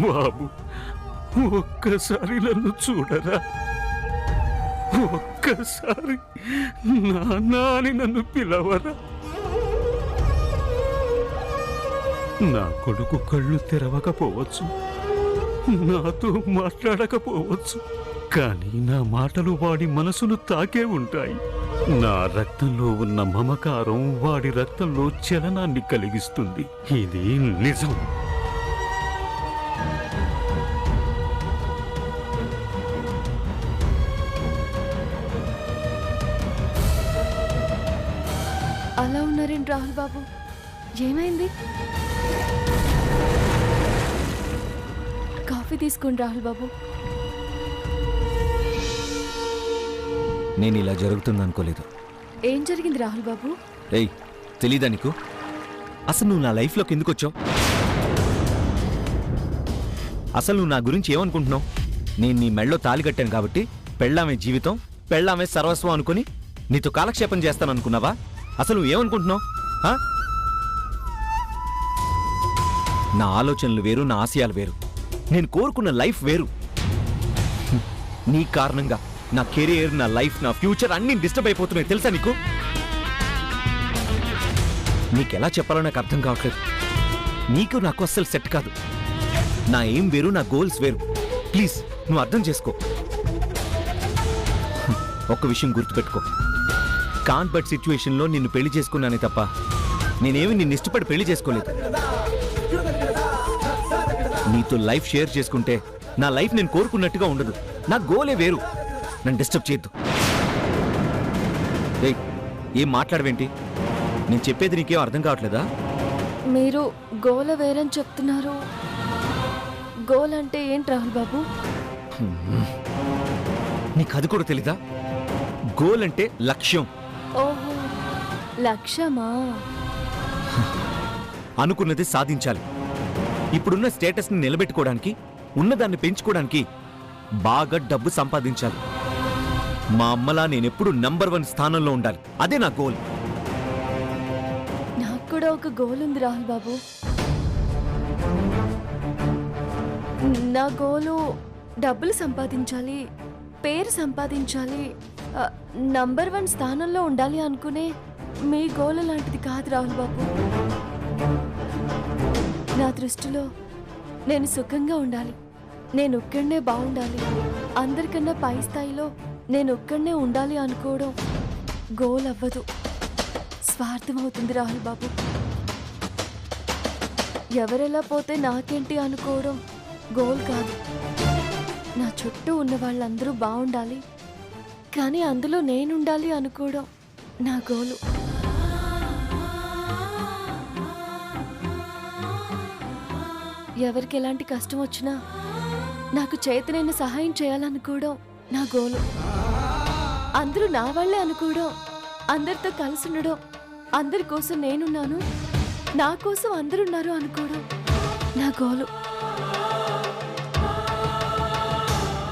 బాబు, ఒక్కసారి నన్ను చూడరా. ఒక్కసారి నాన్న అని నన్ను పిలవరా. నా కొడుకు కళ్ళు తెరవకపోవచ్చు, నాతో మాట్లాడకపోవచ్చు, కానీ నా మాటలు వాడి మనసును తాకే ఉంటాయి. నా రక్తంలో ఉన్న మమకారం వాడి రక్తంలో చలనాన్ని కలిగిస్తుంది. ఇది నిజం. అలా ఉన్నారేంటి రాహుల్ బాబు? ఏమైంది? కాఫీ తీసుకోండి రాహుల్ బాబు. నేను ఇలా జరుగుతుంది అనుకోలేదు. ఏం జరిగింది రాహుల్ బాబు? ఏయ్, తెలీదా నీకు? అసలు నువ్వు నా లైఫ్లోకి ఎందుకు వచ్చావు? అసలు నువ్వు నా గురించి ఏమనుకుంటున్నావు? నేను నీ మెళ్ళో తాళి కట్టాను కాబట్టి పెళ్ళామే జీవితం, పెళ్ళామే సర్వస్వం అనుకుని నీతో కాలక్షేపం చేస్తాననుకున్నావా? అసలు నువ్వు ఏమనుకుంటున్నావు? నా ఆలోచనలు వేరు, నా ఆశయాలు వేరు, నేను కోరుకున్న లైఫ్ వేరు. నీ కారణంగా నా కెరీర్, నా లైఫ్, నా ఫ్యూచర్ అన్నీ డిస్టర్బ్ అయిపోతున్నాయి, తెలుసా నీకు? నీకెలా చెప్పాలో నాకు అర్థం కావట్లేదు. నీకు నాకు అస్సలు సెట్ కాదు. నా ఏం వేరు, నా గోల్స్ వేరు. ప్లీజ్ నువ్వు అర్థం చేసుకో. ఒక్క విషయం గుర్తుపెట్టుకో, కాన్ బట్ సిచ్యువేషన్లో నిన్ను పెళ్లి చేసుకున్నానే తప్ప నేనేమి నిన్ను ఇష్టపడి పెళ్లి చేసుకోలేదు. నీతో లైఫ్ షేర్ చేసుకుంటే నా లైఫ్ నేను కోరుకున్నట్టుగా ఉండదు. నా గోలే వేరు. నన్ను డిస్టర్బ్ చేయొద్దు. ఏం మాట్లాడవేంటి? నేను చెప్పేది నీకేం అర్థం కావట్లేదా? మీరు గోల వేరని చెప్తున్నారు. గోల్ అంటే ఏంటి రాహుల్ బాబు? నీకు అది కూడా తెలీదా? గోల్ అంటే లక్ష్యం. ఓహో, లక్ష్యమా? అనుకున్నది సాధించాలి. ఇప్పుడున్న స్టేటస్ని నిలబెట్టుకోవడానికి, ఉన్నదాన్ని పెంచుకోవడానికి బాగా డబ్బు సంపాదించాలి. మా అమ్మలా నేనెప్పుడు నంబర్ 1 స్థానంలో ఉండాలి. అదే నా గోల్. నాకు కూడా ఒక గోల్ ఉంది రాహుల్ బాబు. నా గోలు డబ్బులు సంపాదించాలి, పేరు సంపాదించాలి, నంబర్ 1 స్థానంలో ఉండాలి అనుకునే మీ గోల్ లాంటిది కాదు రాహుల్ బాబు. నా దృష్టిలో నేను సుఖంగా ఉండాలి, నేను ఒక్కడనే బాగుండాలి, అందరికన్నా పై స్థాయిలో నేను ఒక్కడనే ఉండాలి అనుకోవడం గోల్ అవ్వదు, స్వార్థం అవుతుంది రాహుల్ బాబు. ఎవరెలా పోతే నాకేంటి అనుకోవడం గోల్ కాదు. నా చుట్టూ ఉన్న వాళ్ళందరూ బాగుండాలి, కానీ అందులో నేనుండాలి అనుకోవడం నా గోలు. ఎవరికి ఎలాంటి కష్టం వచ్చినా నాకు చేతనైన సహాయం చేయాలనుకోవడం నా గోలు. అందరూ నా వాళ్ళే అనుకోవడం, అందరితో కలిసి ఉండడం, అందరి కోసం నేనున్నాను, నా కోసం అందరున్నారు అనుకోవడం నా గోలు.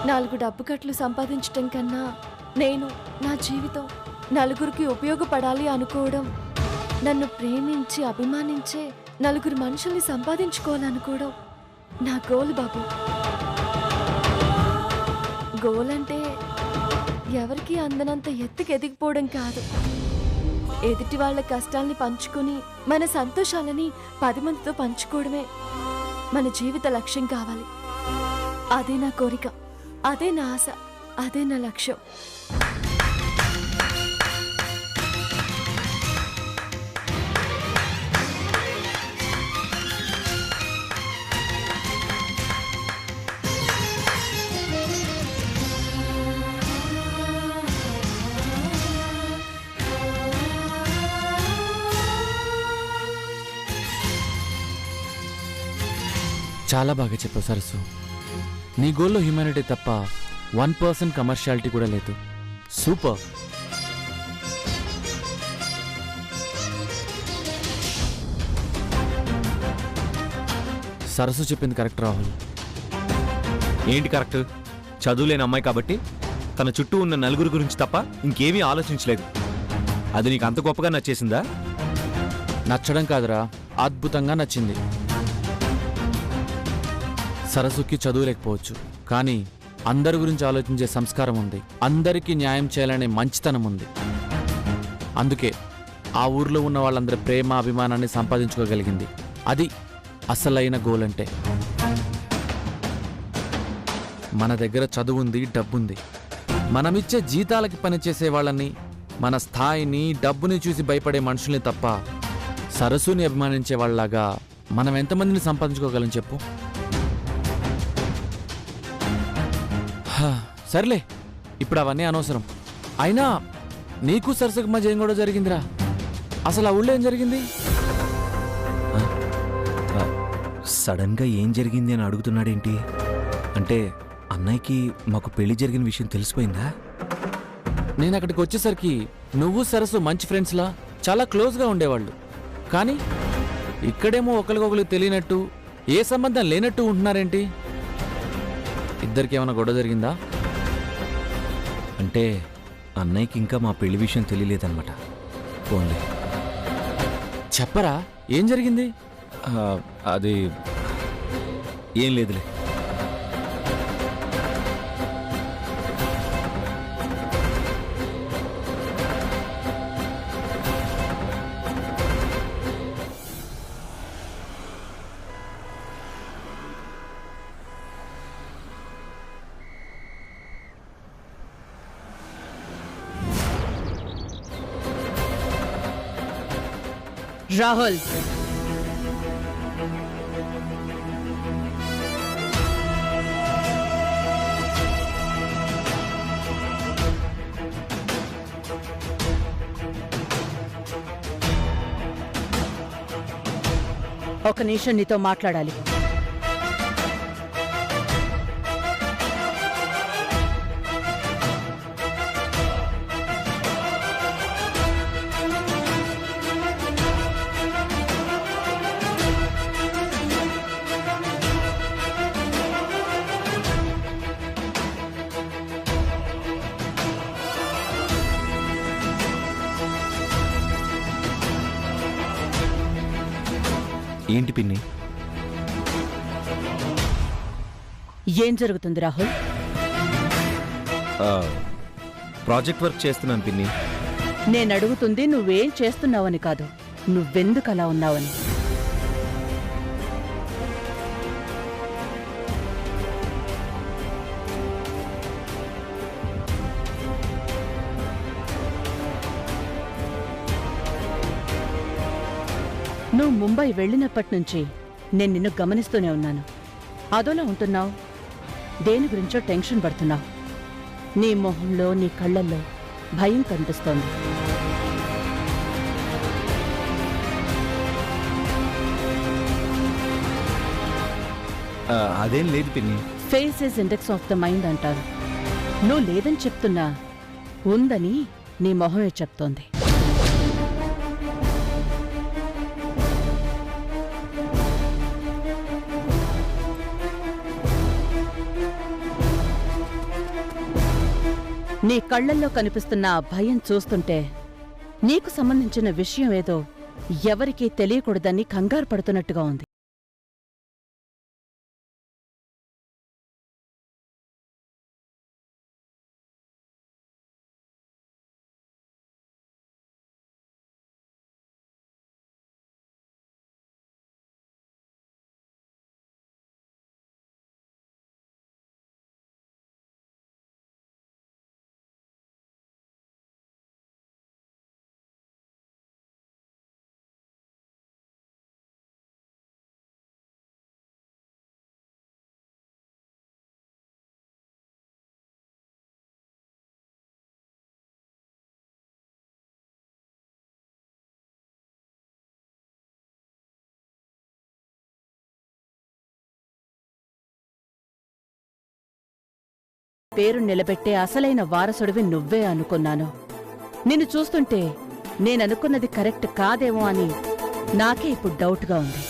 4 డబ్బు కట్లు సంపాదించటం కన్నా నేను నా జీవితం నలుగురికి ఉపయోగపడాలి అనుకోవడం, నన్ను ప్రేమించి అభిమానించే నలుగురు మనుషుల్ని సంపాదించుకోవాలనుకోవడం నా గోల్ బాబు. గోల్ అంటే ఎవరికి అందనంత ఎత్తుకు ఎదిగిపోవడం కాదు, ఎదుటి వాళ్ళ కష్టాల్ని పంచుకొని మన సంతోషాలని 10 మందితో పంచుకోవడమే మన జీవిత లక్ష్యం కావాలి. అదే నా కోరిక, అదే నా ఆశ, అదే నా లక్ష్యం. చాలా బాగా చెప్పావు సరస్సు. నీ గోల్లో హ్యూమానిటీ తప్ప 1% కమర్షియాలిటీ కూడా లేదు. సూపర్. సరస్సు చెప్పింది కరెక్ట్ రాహుల్. ఏంటి కరెక్ట్? చదువులేని అమ్మాయి కాబట్టి తన చుట్టూ ఉన్న నలుగురు గురించి తప్ప ఇంకేమీ ఆలోచించలేదు. అది నీకు అంత గొప్పగా నచ్చేసిందా? నచ్చడం కాదురా, అద్భుతంగా నచ్చింది. సరస్సుకి చదువు లేకపోవచ్చు, కానీ అందరి గురించి ఆలోచించే సంస్కారం ఉంది. అందరికీ న్యాయం చేయాలనే మంచితనం ఉంది. అందుకే ఆ ఊర్లో ఉన్న వాళ్ళందరి ప్రేమ అభిమానాన్ని సంపాదించుకోగలిగింది. అది అసలైన గోల్ అంటే. మన దగ్గర చదువుంది, డబ్బుంది. మనమిచ్చే జీతాలకి పనిచేసే వాళ్ళని, మన స్థాయిని, డబ్బుని చూసి భయపడే మనుషుల్ని తప్ప సరస్సుని అభిమానించే వాళ్ళలాగా మనం ఎంతమందిని సంపాదించుకోగలం చెప్పు? సర్లే, ఇప్పుడు అవన్నీ అనవసరం. అయినా నీకు సరస్సుకు మధ్య ఏం కూడా జరిగిందిరా? అసలు ఆ ఊళ్ళో ఏం జరిగింది? సడన్గా ఏం జరిగింది అని అడుగుతున్నాడేంటి? అంటే అన్నయ్యకి మాకు పెళ్లి జరిగిన విషయం తెలిసిపోయిందా? నేను అక్కడికి వచ్చేసరికి నువ్వు సరస్సు మంచి ఫ్రెండ్స్లా చాలా క్లోజ్గా ఉండేవాళ్ళు. కానీ ఇక్కడేమో ఒకరికొకరు తెలియనట్టు, ఏ సంబంధం లేనట్టు ఉంటున్నారేంటి? ఇద్దరికి ఏమైనా గొడవ జరిగిందా? అంటే అన్నయ్యకి ఇంకా మా పెళ్లి విషయం తెలియలేదన్నమాట. పోన్లే. చెప్పరా, ఏం జరిగింది? అది ఏం లేదులే. రాహుల్, ఒక నిమిషం నీతో మాట్లాడాలి. ఏంటి పిన్ని? ఏం జరుగుతుంది రాహుల్? ప్రాజెక్ట్ వర్క్ చేస్తున్నాను పిన్ని. నేను అడుగుతుంది నువ్వేం చేస్తున్నావని కాదు, నువ్వెందుకు అలా ఉన్నావని. నువ్వు ముంబై వెళ్ళినప్పటి నుంచి నేను నిన్ను గమనిస్తూనే ఉన్నాను. అదోలా ఉంటున్నావు, దేని గురించో టెన్షన్ పడుతున్నావు. నీ మొహంలో, నీ కళ్ళల్లో భయం కనిపిస్తోంది. అదేం లేదు పిన్ని. Face is index of the mind అంటారు. నువ్వు లేదని చెప్తున్నా, ఉందని నీ మొహమే చెప్తోంది. నీ కళ్ళల్లో కనిపిస్తున్న ఆ భయం చూస్తుంటే నీకు సంబంధించిన విషయం ఏదో ఎవరికీ తెలియకూడదని కంగారు పడుతున్నట్టుగా ఉంది. పేరు నిలబెట్టే అసలైన వారసుడివి నువ్వే అనుకున్నాను. నిన్ను చూస్తుంటే నేననుకున్నది కరెక్ట్ కాదేమో అని నాకే ఇప్పుడు డౌట్గా ఉంది.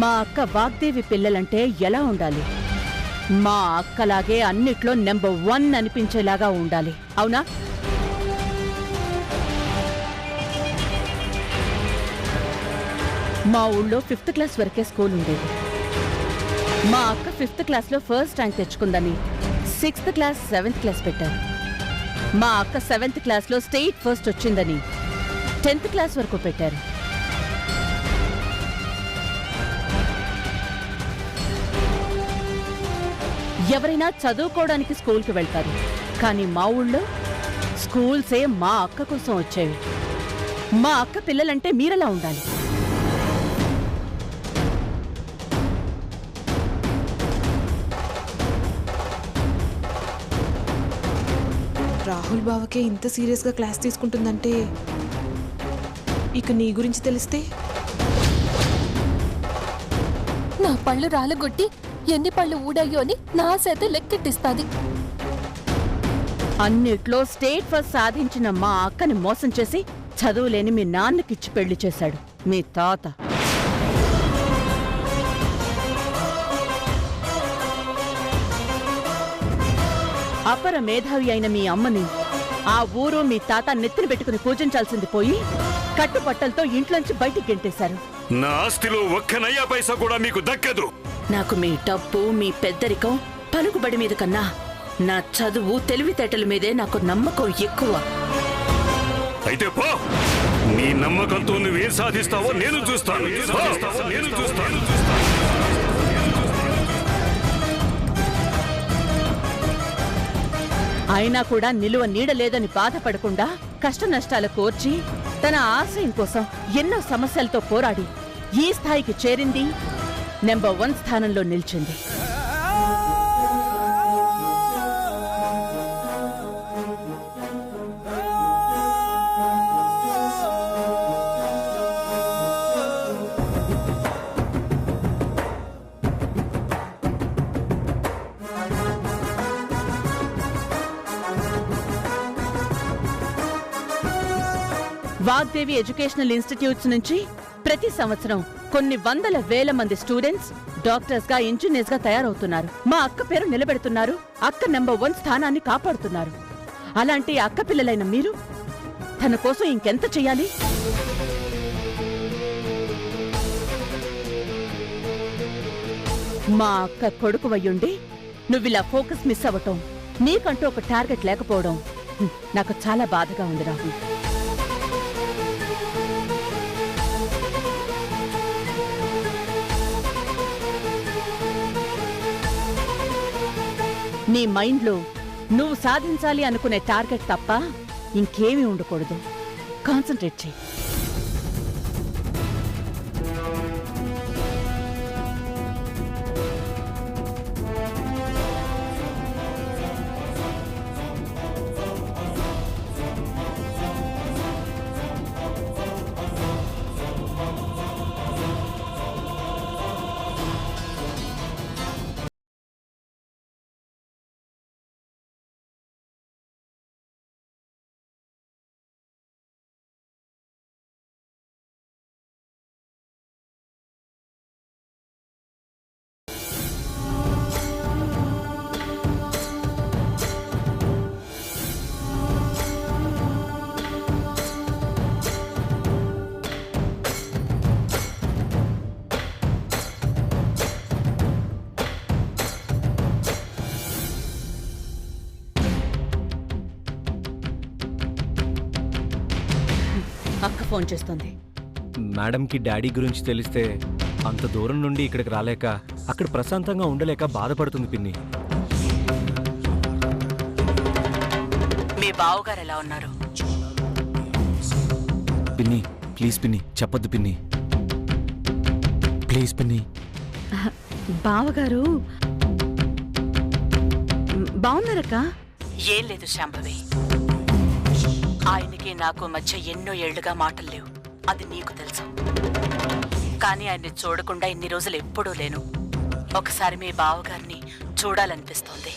మా అక్క వాగ్దేవి పిల్లలంటే ఎలా ఉండాలి? మా అక్కలాగే అన్నిట్లో నెంబర్ 1 అనిపించేలాగా ఉండాలి, అవునా? మా ఊళ్ళో 5th క్లాస్ వరకే స్కూల్ ఉండేది. మా అక్క 5th క్లాస్లో ఫస్ట్ ర్యాంక్ తెచ్చుకుందని 6th క్లాస్ 7th క్లాస్ పెట్టారు. మా అక్క 7th క్లాస్లో స్టేట్ ఫస్ట్ వచ్చిందని 10th క్లాస్ వరకు పెట్టారు. ఎవరైనా చదువుకోవడానికి స్కూల్కి వెళ్తారు, కానీ మా ఊళ్ళో స్కూల్సే మా అక్క కోసం వచ్చేవి. మా అక్క పిల్లలంటే మీరెలా ఉండాలి? రాహుల్ బావకే ఇంత సీరియస్గా క్లాస్ తీసుకుంటుందంటే ఇక నీ గురించి తెలిస్తే నా పళ్ళు రాలగొట్టి ఎన్ని పళ్ళు ఊడాయో అని నా చేత లెక్కెట్టిస్తాది. అన్నిట్లో స్టేట్ ఫస్ట్ సాధించిన మా అక్కని మోసం చేసి చదువులేని మీ నాన్నకిచ్చి పెళ్లి చేశాడు మీ తాత. అపర మేధావి అయిన మీ అమ్మని ఆ ఊరు మీ తాత నెత్తిన పెట్టుకుని పూజించాల్సింది పోయి కట్టుపట్టలతో ఇంట్లోంచి బయటికి గెంటేశారు. నా ఆస్తిలో ఒక్క నయ్యా పైసా కూడా మీకు దక్కదు. నాకు మీ డబ్బు, మీ పెద్దరికం, పలుకుబడి మీద కన్నా నా చదువు, తెలివితేటల మీదే నాకు నమ్మకం ఎక్కువ. అయితే పో, నీ నమ్మకంతో నువ్వేం సాధిస్తావో నేను చూస్తాను. అయినా కూడా నిలువ నీడ లేదని బాధపడకుండా కష్ట నష్టాలు కోర్చి తన ఆశయం కోసం ఎన్నో సమస్యలతో పోరాడి ఈ స్థాయికి చేరింది, నెంబర్ 1 స్థానంలో నిలిచింది. వాగ్దేవి ఎడ్యుకేషనల్ ఇన్స్టిట్యూట్స్ నుంచి ప్రతి సంవత్సరం కొన్ని వందల వేల మంది స్టూడెంట్స్ డాక్టర్స్ గా, ఇంజనీర్స్ గా తయారవుతున్నారు. మా అక్క పేరు నిలబెడుతున్నారు, అక్క నెంబర్ 1 స్థానాన్ని కాపాడుతున్నారు. అలాంటి అక్క పిల్లలైన మీరు తన కోసం ఇంకెంత చెయ్యాలి? మా అక్క కొడుకు వయ్యుండి నువ్విలా ఫోకస్ మిస్ అవ్వటం, నీకంటూ ఒక టార్గెట్ లేకపోవడం నాకు చాలా బాధగా ఉంది రాహుల్. నీ మైండ్లో నువ్వు సాధించాలి అనుకునే టార్గెట్ తప్ప ఇంకేమీ ఉండకూడదు. కాన్సంట్రేట్ చేయి. అక్క ఫోన్ చేస్తుంది. మేడంకి డాడీ గురించి తెలిస్తే అంత దూరం నుండి ఇక్కడికి రాలేక, అక్కడ ప్రశాంతంగా ఉండలేక బాధపడుతుంది పిన్ని. మీ బావగారు ఎలా ఉన్నారు? పిన్ని ప్లీజ్ పిన్ని, చెప్పొద్దు పిన్ని, ప్లీజ్ పిన్ని. బావగారు బావున్నారక్క? ఏం లేదు శాంభవి, ఆయనకి నాకు మధ్య ఎన్నో ఏళ్లుగా మాటలు లేవు, అది నీకు తెలుసు. కానీ ఆయన్ని చూడకుండా ఇన్ని రోజులు ఎప్పుడూ లేను. ఒకసారి మీ బావగారిని చూడాలనిపిస్తోంది.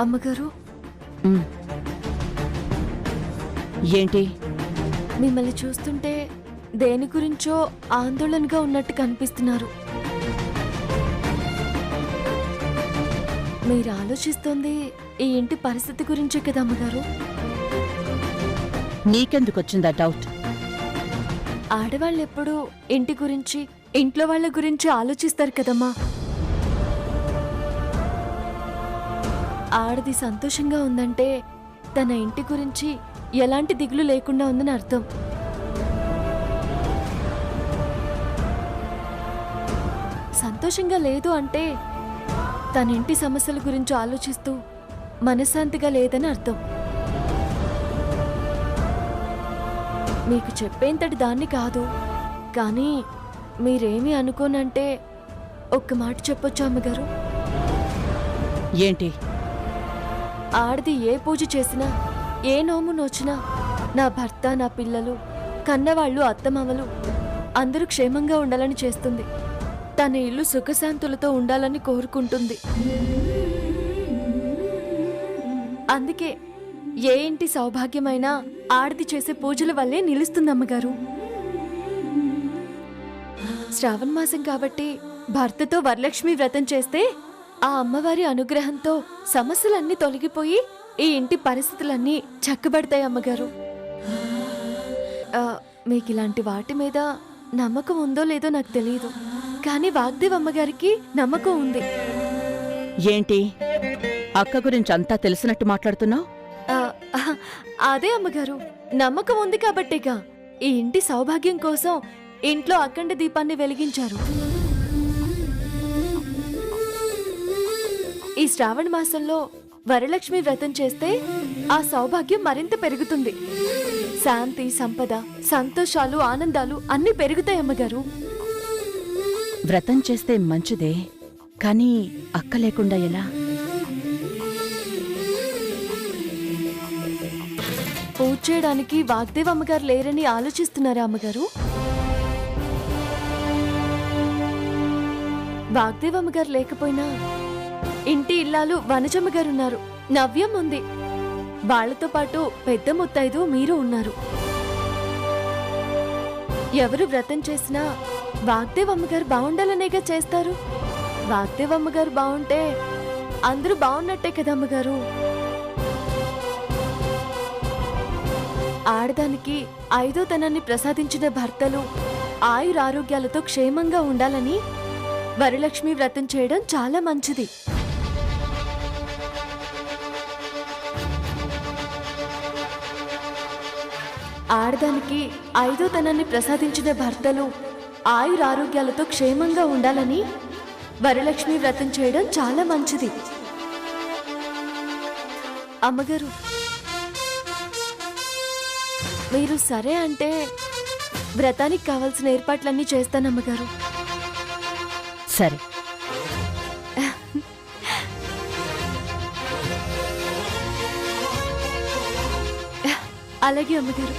అమ్మగారు, ఉమ్. ఏంటి? మిమ్మల్ని చూస్తుంటే దేని గురించో ఆందోళనగా ఉన్నట్టు కనిపిస్తున్నారు. మీరు ఆలోచిస్తోంది ఈ ఇంటి పరిస్థితి గురించే కదా అమ్మగారు? నీకెందుకొచ్చిందా డౌట్? ఆడవాళ్ళు ఎప్పుడూ ఇంటి గురించి, ఇంట్లో వాళ్ళ గురించి ఆలోచిస్తారు కదమ్మా. ఆడది సంతోషంగా ఉందంటే తన ఇంటి గురించి ఎలాంటి దిగులు లేకుండా ఉందని అర్థం. సంతోషంగా లేదు అంటే తన ఇంటి సమస్యల గురించి ఆలోచిస్తూ మనశ్శాంతిగా లేదని అర్థం. మీకు చెప్పేంతటి దాన్ని కాదు, కానీ మీరేమీ అనుకోనంటే ఒక్క మాట చెప్పొచ్చా అమ్మగారు? ఏంటి? ఆడది ఏ పూజ చేసినా, ఏ నోము నోచినా నా భర్త, నా పిల్లలు, కన్నవాళ్ళు, అత్తమామలు అందరూ క్షేమంగా ఉండాలని చేస్తుంది. తన ఇల్లు సుఖశాంతులతో ఉండాలని కోరుకుంటుంది. అందుకే ఏ ఇంటి సౌభాగ్యమైనా ఆడది చేసే పూజల వల్లే నిలుస్తుందమ్మగారు. శ్రావణ మాసం కాబట్టి భర్తతో వరలక్ష్మి వ్రతం చేస్తే ఆ అమ్మవారి అనుగ్రహంతో సమస్యలన్నీ తొలగిపోయి ఈ ఇంటి పరిస్థితులన్నీ చక్కబడతాయి అమ్మగారు. మీకు ఇలాంటి వాటి మీద నమ్మకం ఉందో లేదో నాకు తెలియదు, కానీ వాగ్దేవ్ అమ్మగారికి నమ్మకం ఉంది. ఏంటి? అక్క గురించి అంతా తెలిసినట్టు మాట్లాడుతున్నావు? అదే అమ్మగారు, నమ్మకం ఉంది కాబట్టేగా ఈ ఇంటి సౌభాగ్యం కోసం ఇంట్లో అఖండ దీపాన్ని వెలిగించారు. ఈ శ్రావణ మాసంలో వరలక్ష్మి వ్రతం చేస్తే ఆ సౌభాగ్యం మరింత పెరుగుతుంది. శాంతి, సంపద, సంతోషాలు, ఆనందాలు అన్నీ పెరుగుతాయి అమ్మగారు. వ్రతం చేస్తే మంచిదే, కానీ అక్క లేకుండా ఎలా? పూజ చేయడానికి వాగ్దేవ్ అమ్మగారు లేరని ఆలోచిస్తున్నారా అమ్మగారు? వాగ్దేవ్ అమ్మగారు లేకపోయినా ఇంటి ఇల్లాలు వనజమ్మ గారు ఉన్నారు, నవ్యం ఉంది. వాళ్లతో పాటు పెద్ద ముత్తైదు మీరు ఉన్నారు. ఎవరు వ్రతం చేసినా వాగ్దేవ్ అమ్మగారు బాగుండాలనేగా చేస్తారు. వాగ్దేవ్ అమ్మగారు బాగుంటే అందరూ బాగున్నట్టే కదా అమ్మగారు. ఆడదానికి ఐదోతనాన్ని ప్రసాదించిన భర్తలు ఆయురారోగ్యాలతో క్షేమంగా ఉండాలని వరలక్ష్మి వ్రతం చేయడం చాలా మంచిది. ఆడదానికి ఐదోతనాన్ని ప్రసాదించిన భర్తలు ఆయురారోగ్యాలతో క్షేమంగా ఉండాలని వరలక్ష్మి వ్రతం చేయడం చాలా మంచిది. అమ్మగారు, మీరు సరే అంటే వ్రతానికి కావాల్సిన ఏర్పాట్లన్నీ చేస్తానమ్మగారు. సరే. అలాగే అమ్మగారు.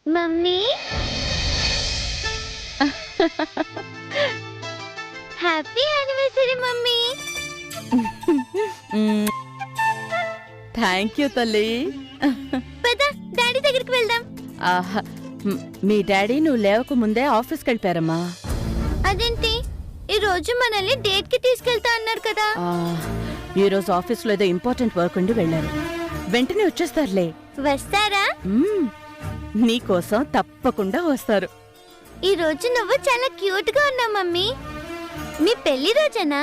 Mummy, happy anniversary mummy. Thank you తల్లి. పద డాడీ దగ్గరికి వెళ్దాం. ఆహా, మీ డాడీ నువ్వు లేవక ముందే ఆఫీస్కి వెళ్ళిపోయారమ్మా. అదేంటి, ఈ రోజు మనల్ని డేట్ కి తీసుకెళ్తా అన్నారు కదా. ఈరోజు ఆఫీస్లో ఏదో ఇంపార్టెంట్ వర్క్ ఉండి వెళ్ళారు. వెంటనే వచ్చేస్తారులే. వస్తారా? నీకోసం తప్పకుండా వస్తారు. ఈ రోజు నువ్వు చాలా క్యూట్ గా ఉన్నావు మమ్మీ. మీ పెళ్లి రోజేనా?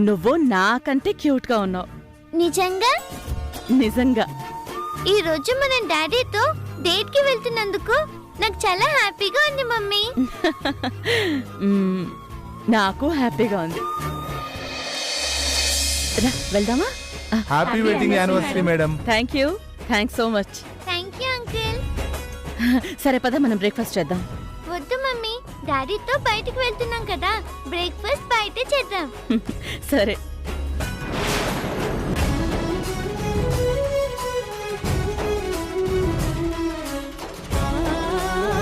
నువ్వు నాకంటే క్యూట్ గా ఉన్నావు. నిజంగా? నిజంగా. ఈ రోజు మనం డాడీతో డేట్ కి వెళ్తున్నందుకు నాకు చాలా హ్యాపీగా ఉంది మమ్మీ. నాకు హ్యాపీగా ఉంది. రా వెళ్దామా? Happy wedding anniversary madam. Thanks so much. Thank you uncle. సరే పద మనం బ్రేక్ఫాస్ట్ చేద్దాం. వద్దు మమ్మీ, డాడీతో బయటికి వెళ్తున్నాం కదా, బ్రేక్ఫాస్ట్ బయటే చేద్దాం. సరే